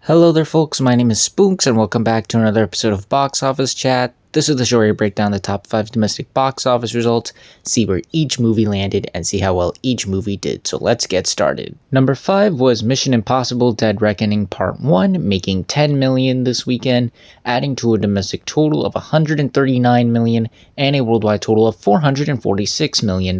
Hello there folks, my name is Spoonks and welcome back to another episode of Box Office Chat. This is the show where we break down the top 5 domestic box office results, see where each movie landed, and see how well each movie did. So let's get started. Number 5 was Mission Impossible Dead Reckoning Part 1, making $10 million this weekend, adding to a domestic total of $139 million and a worldwide total of $446 million.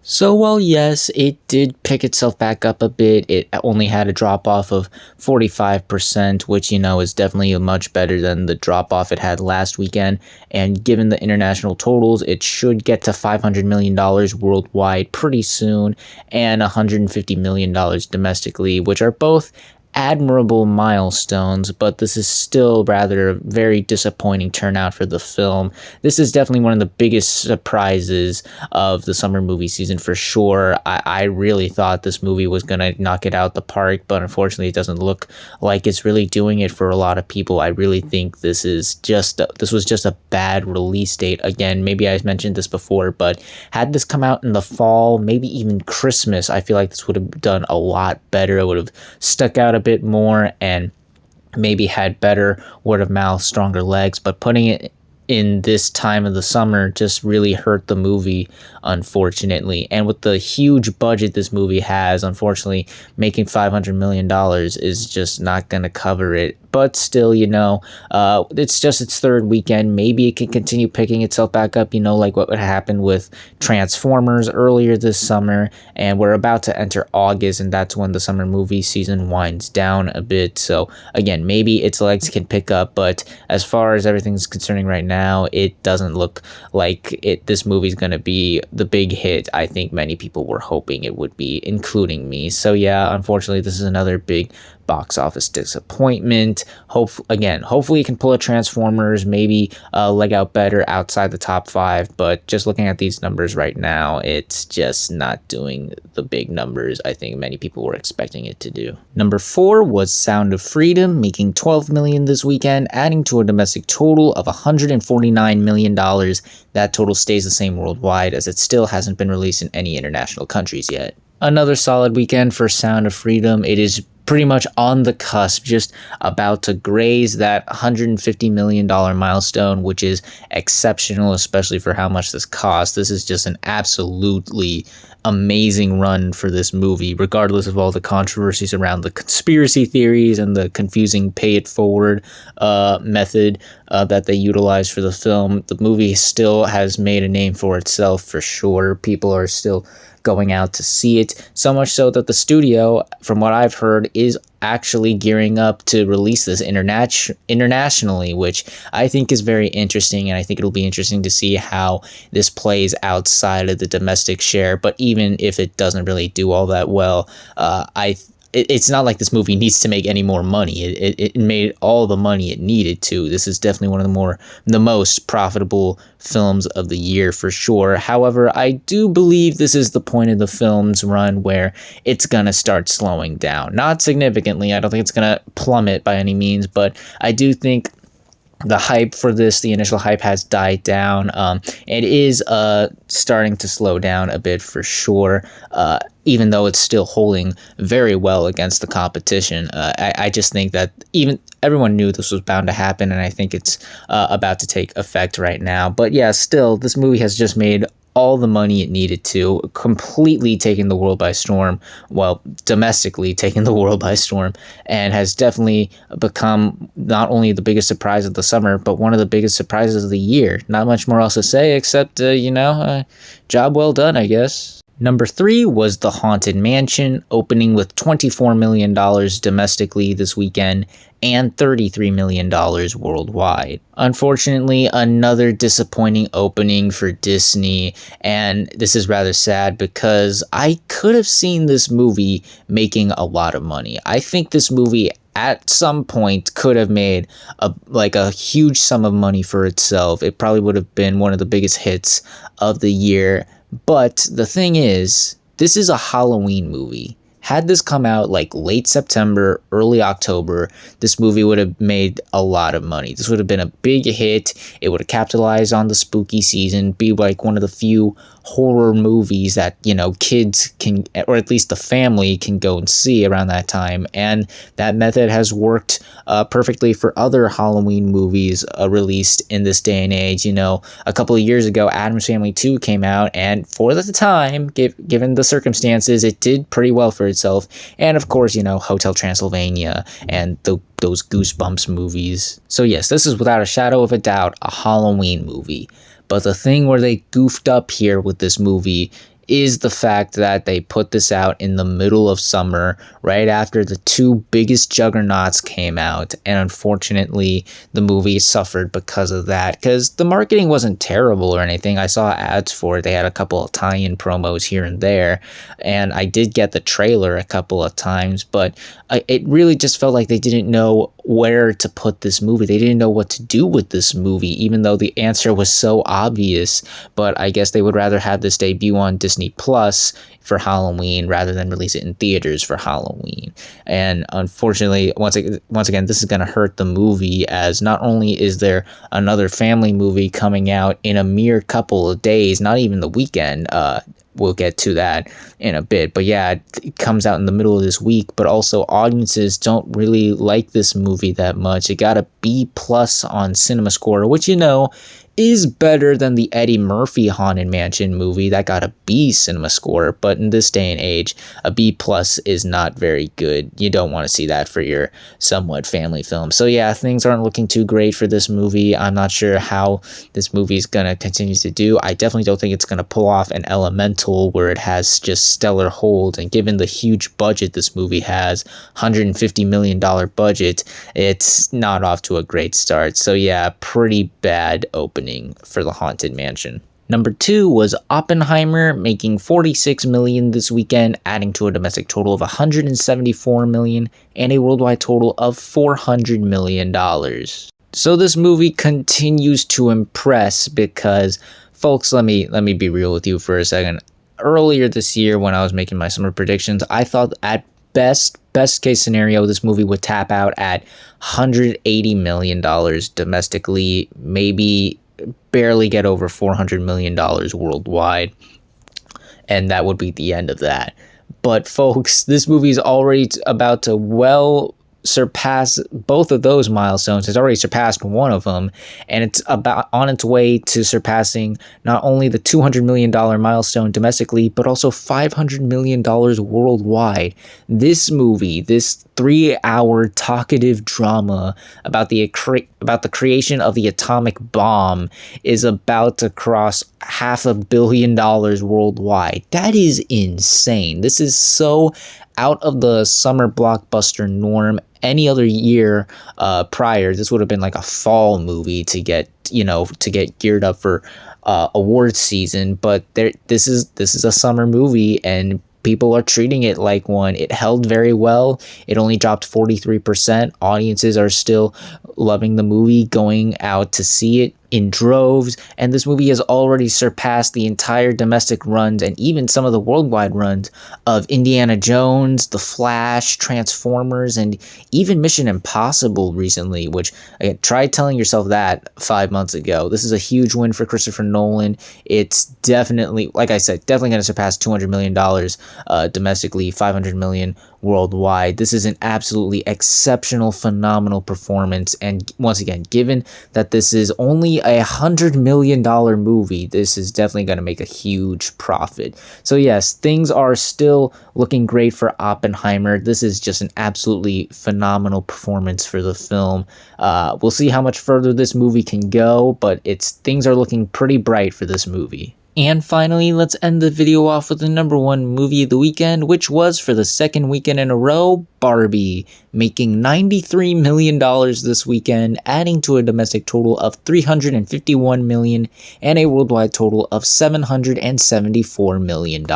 So while yes, it did pick itself back up a bit, it only had a drop-off of 45%, which, is definitely much better than the drop-off it had last weekend, and given the international totals, it should get to $500 million worldwide pretty soon, and $150 million domestically, which are both admirable milestones, but this is still rather a very disappointing turnout for the film. This is definitely one of the biggest surprises of the summer movie season for sure. I really thought this movie was going to knock it out the park, but unfortunately it doesn't look like it's really doing it for a lot of people. I really think this was just a bad release date. Again, maybe I mentioned this before, but had this come out in the fall, maybe even Christmas, I feel like this would have done a lot better. It would have stuck out a bit more and maybe had better word of mouth, stronger legs, but putting it in this time of the summer just really hurt the movie, unfortunately. And with the huge budget this movie has, unfortunately, making $500 million is just not going to cover it. But still, it's just its third weekend. Maybe it can continue picking itself back up, like what would happen with Transformers earlier this summer. And we're about to enter August, and that's when the summer movie season winds down a bit. So again, maybe its legs can pick up, but as far as everything's concerning right now, it doesn't look like this movie's going to be the big hit I think many people were hoping it would be, including me. So yeah, unfortunately, this is another big box office disappointment. Hopefully it can pull a Transformers, maybe leg out better outside the top 5, but just looking at these numbers right now, it's just not doing the big numbers I think many people were expecting it to do. Number 4 was Sound of Freedom, making $12 million this weekend, adding to a domestic total of $149 million. That total stays the same worldwide, as it still hasn't been released in any international countries yet. Another solid weekend for Sound of Freedom. It is pretty much on the cusp, just about to graze that $150 million milestone, which is exceptional, especially for how much this cost. This is just an absolutely amazing run for this movie, regardless of all the controversies around the conspiracy theories and the confusing pay it forward method that they utilize for the film. The movie still has made a name for itself for sure. People are still going out to see it, so much so that the studio, from what I've heard, is actually gearing up to release this internationally, which I think is very interesting, and I think it'll be interesting to see how this plays outside of the domestic share. But even if it doesn't really do all that well, it's not like this movie needs to make any more money. It made all the money it needed to. This is definitely one of the most profitable films of the year for sure. However, I do believe this is the point of the film's run where it's going to start slowing down. Not significantly. I don't think it's going to plummet by any means, but I do think the hype for this, the initial hype, has died down. It is starting to slow down a bit for sure, even though it's still holding very well against the competition. I just think that everyone knew this was bound to happen, and I think it's about to take effect right now. But yeah, still, this movie has just made all the money it needed to, completely taking the world by storm, well, domestically taking the world by storm, and has definitely become not only the biggest surprise of the summer, but one of the biggest surprises of the year. Not much more else to say, except, job well done, I guess. Number 3 was The Haunted Mansion, opening with $24 million domestically this weekend and $33 million worldwide. Unfortunately, another disappointing opening for Disney, and this is rather sad because I could have seen this movie making a lot of money. I think this movie at some point could have made a huge sum of money for itself. It probably would have been one of the biggest hits of the year. But the thing is, this is a Halloween movie. Had this come out like late September, early October, this movie would have made a lot of money. This would have been a big hit. It would have capitalized on the spooky season, be like one of the few horror movies that, kids can, or at least the family can go and see around that time. And that method has worked perfectly for other Halloween movies released in this day and age. A couple of years ago, Addams Family 2 came out, and for the time, given the circumstances, it did pretty well for itself. And of course, Hotel Transylvania and those Goosebumps movies. So yes, this is without a shadow of a doubt a Halloween movie. But the thing where they goofed up here with this movie is the fact that they put this out in the middle of summer, right after the two biggest juggernauts came out, and unfortunately the movie suffered because of that, because the marketing wasn't terrible or anything. I saw ads for it. They had a couple of tie-in promos here and there, and I did get the trailer a couple of times, but it really just felt like they didn't know where to put this movie. They didn't know what to do with this movie, even though the answer was so obvious. But I guess they would rather have this debut on Disney Plus for Halloween rather than release it in theaters for Halloween. And unfortunately, once again, this is going to hurt the movie, as not only is there another family movie coming out in a mere couple of days, not even the weekend. We'll get to that in a bit. But yeah, it comes out in the middle of this week, but also audiences don't really like this movie that much. It got a B+ on CinemaScore, which, is better than the Eddie Murphy Haunted Mansion movie that got a B CinemaScore. But in this day and age, a B+ is not very good. You don't want to see that for your somewhat family film. So yeah, things aren't looking too great for this movie. I'm not sure how this movie is going to continue to do. I definitely don't think it's going to pull off an Elemental where it has just stellar hold. And given the huge budget this movie has, $150 million budget, it's not off to a great start. So yeah, pretty bad opening for the Haunted Mansion. Number 2 was Oppenheimer, making $46 million this weekend, adding to a domestic total of $174 million and a worldwide total of $400 million. So this movie continues to impress because, folks, let me be real with you for a second. Earlier this year, when I was making my summer predictions, I thought at best case scenario, this movie would tap out at $180 million domestically, maybe barely get over $400 million worldwide, and that would be the end of that. But folks, this movie is already about to surpass both of those milestones. It's already surpassed one of them, and it's about on its way to surpassing not only the $200 million milestone domestically, but also $500 million worldwide. This movie, this 3-hour talkative drama about the creation of the atomic bomb, is about to cross $500 million worldwide. That is insane. This is so out of the summer blockbuster norm. Any other year prior, this would have been like a fall movie to get geared up for awards season. But this is a summer movie, and people are treating it like one. It held very well. It only dropped 43%. Audiences are still loving the movie, going out to see it in droves, and this movie has already surpassed the entire domestic runs and even some of the worldwide runs of Indiana Jones, The Flash, Transformers, and even Mission Impossible recently, which, again, try telling yourself that 5 months ago. This is a huge win for Christopher Nolan. It's definitely, like I said, definitely going to surpass $200 million domestically, $500 million worldwide. This is an absolutely exceptional, phenomenal performance, and once again, given that this is only a $100 million movie, this is definitely going to make a huge profit. So yes, things are still looking great for Oppenheimer. This is just an absolutely phenomenal performance for the film. We'll see how much further this movie can go, but things are looking pretty bright for this movie. And finally, let's end the video off with the number 1 movie of the weekend, which was, for the second weekend in a row, Barbie, making $93 million this weekend, adding to a domestic total of $351 million and a worldwide total of $774 million.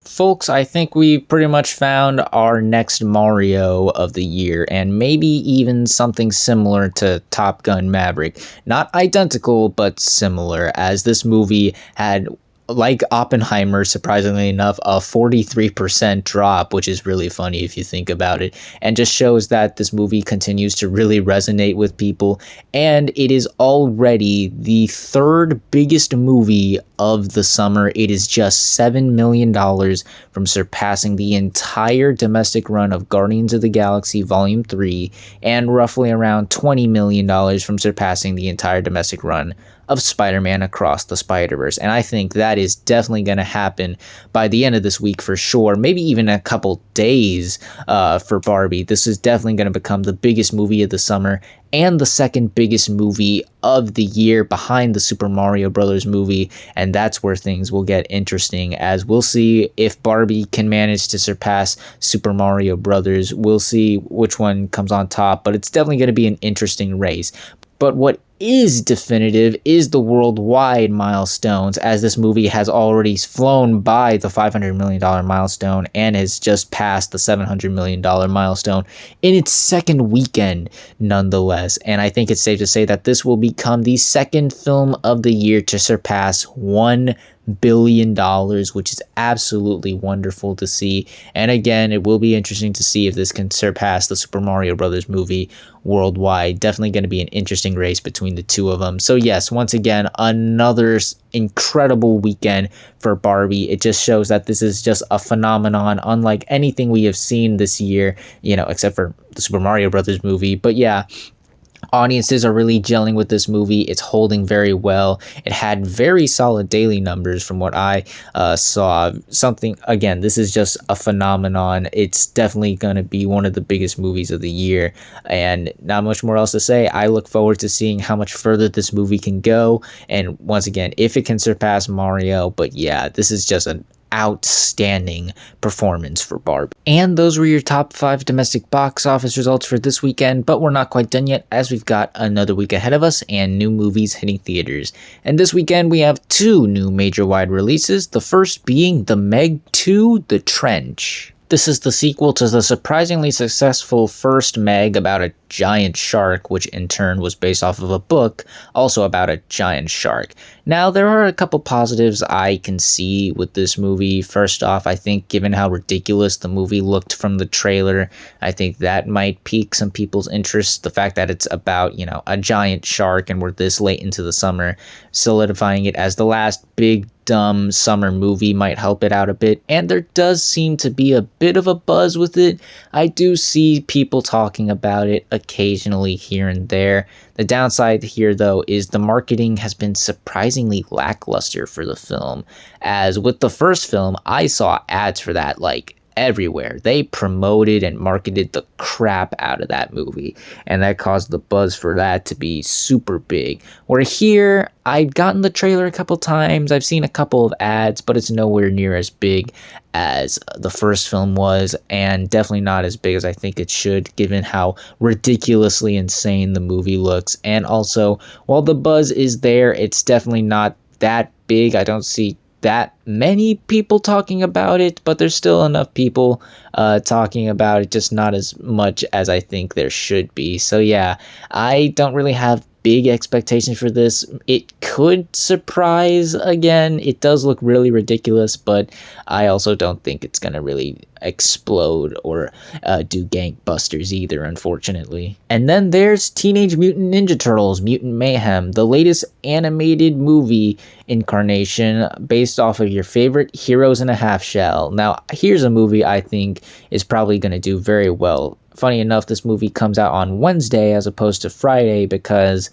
Folks, I think we pretty much found our next Mario of the year, and maybe even something similar to Top Gun Maverick. Not identical, but similar, as this movie had like Oppenheimer, surprisingly enough, a 43% drop, which is really funny if you think about it, and just shows that this movie continues to really resonate with people. And it is already the third biggest movie of the summer. It is just $7 million from surpassing the entire domestic run of Guardians of the Galaxy Volume 3, and roughly around $20 million from surpassing the entire domestic run of Spider-Man Across the Spider-Verse. And I think that is definitely going to happen by the end of this week for sure, maybe even a couple days for Barbie. This is definitely going to become the biggest movie of the summer and the second biggest movie of the year behind the Super Mario Brothers movie, and that's where things will get interesting, as we'll see if Barbie can manage to surpass Super Mario Brothers. We'll see which one comes on top, but it's definitely going to be an interesting race. But what is definitive is the worldwide milestones, as this movie has already flown by the $500 million milestone and has just passed the $700 million milestone in its second weekend nonetheless. And I think it's safe to say that this will become the second film of the year to surpass $1 billion, which is absolutely wonderful to see. And again, it will be interesting to see if this can surpass the Super Mario Brothers movie worldwide. Definitely going to be an interesting race between the two of them. So yes, once again, another incredible weekend for Barbie. It just shows that this is just a phenomenon unlike anything we have seen this year, except for the Super Mario Brothers movie. But yeah, audiences are really gelling with this movie. It's holding very well. It had very solid daily numbers from what I saw. Again, this is just a phenomenon. It's definitely going to be one of the biggest movies of the year, and not much more else to say. I look forward to seeing how much further this movie can go, and once again, if it can surpass Mario. But yeah, this is just an outstanding performance for Barbie. And those were your top 5 domestic box office results for this weekend, but we're not quite done yet, as we've got another week ahead of us and new movies hitting theaters. And this weekend we have 2 new major wide releases, the first being The Meg 2: The Trench. This is the sequel to the surprisingly successful first Meg about a giant shark, which in turn was based off of a book also about a giant shark. Now, there are a couple positives I can see with this movie. First off, I think given how ridiculous the movie looked from the trailer, I think that might pique some people's interest. The fact that it's about, a giant shark and we're this late into the summer, solidifying it as the last big dumb summer movie might help it out a bit, and there does seem to be a bit of a buzz with it. I do see people talking about it occasionally here and there. The downside here, though, is the marketing has been surprisingly lackluster for the film, as with the first film, I saw ads for that everywhere. They promoted and marketed the crap out of that movie, and that caused the buzz for that to be super big. Where here, I've gotten the trailer a couple times, I've seen a couple of ads, but it's nowhere near as big as the first film was, and definitely not as big as I think it should, given how ridiculously insane the movie looks. And also, while the buzz is there, it's definitely not that big. I don't see that many people talking about it, but there's still enough people talking about it, just not as much as I think there should be. So yeah, I don't really have big expectations for this. It could surprise again. It does look really ridiculous, but I also don't think it's gonna really explode or do gangbusters either, unfortunately. And then there's Teenage Mutant Ninja Turtles Mutant Mayhem, the latest animated movie incarnation based off of your favorite heroes in a half shell. Now, here's a movie I think is probably going to do very well. Funny enough, this movie comes out on Wednesday as opposed to Friday because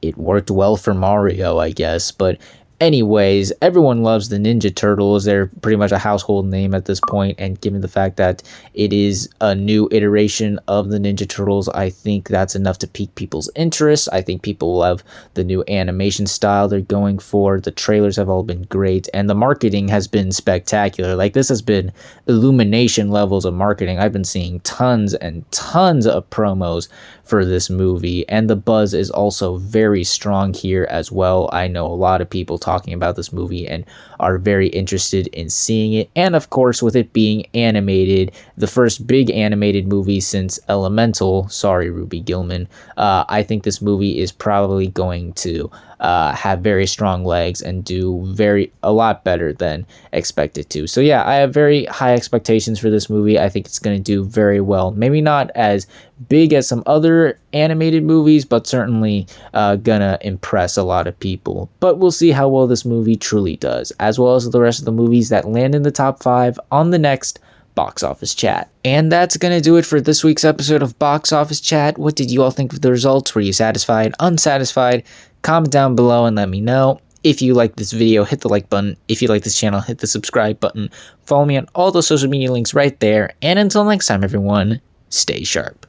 it worked well for Mario, I guess. But anyways, everyone loves the Ninja Turtles. They're pretty much a household name at this point, and given the fact that it is a new iteration of the Ninja Turtles, I think that's enough to pique people's interest. I think people love the new animation style they're going for. The trailers have all been great, and the marketing has been spectacular. This has been Illumination levels of marketing. I've been seeing tons and tons of promos for this movie, and the buzz is also very strong here as well. I know a lot of people talking about this movie and are very interested in seeing it. And of course, with it being animated, the first big animated movie since Elemental, sorry, Ruby Gilman, I think this movie is probably going to have very strong legs and do a lot better than expected to. So yeah, I have very high expectations for this movie. I think it's going to do very well. Maybe not as big as some other animated movies, but certainly gonna impress a lot of people. But we'll see how well this movie truly does, as well as the rest of the movies that land in the top 5 on the next Box Office Chat. And that's gonna do it for this week's episode of Box Office Chat. What did you all think of the results? Were you satisfied, unsatisfied? Comment down below and let me know. If you like this video, hit the like button. If you like this channel, hit the subscribe button. Follow me on all those social media links right there. And until next time, everyone, stay sharp.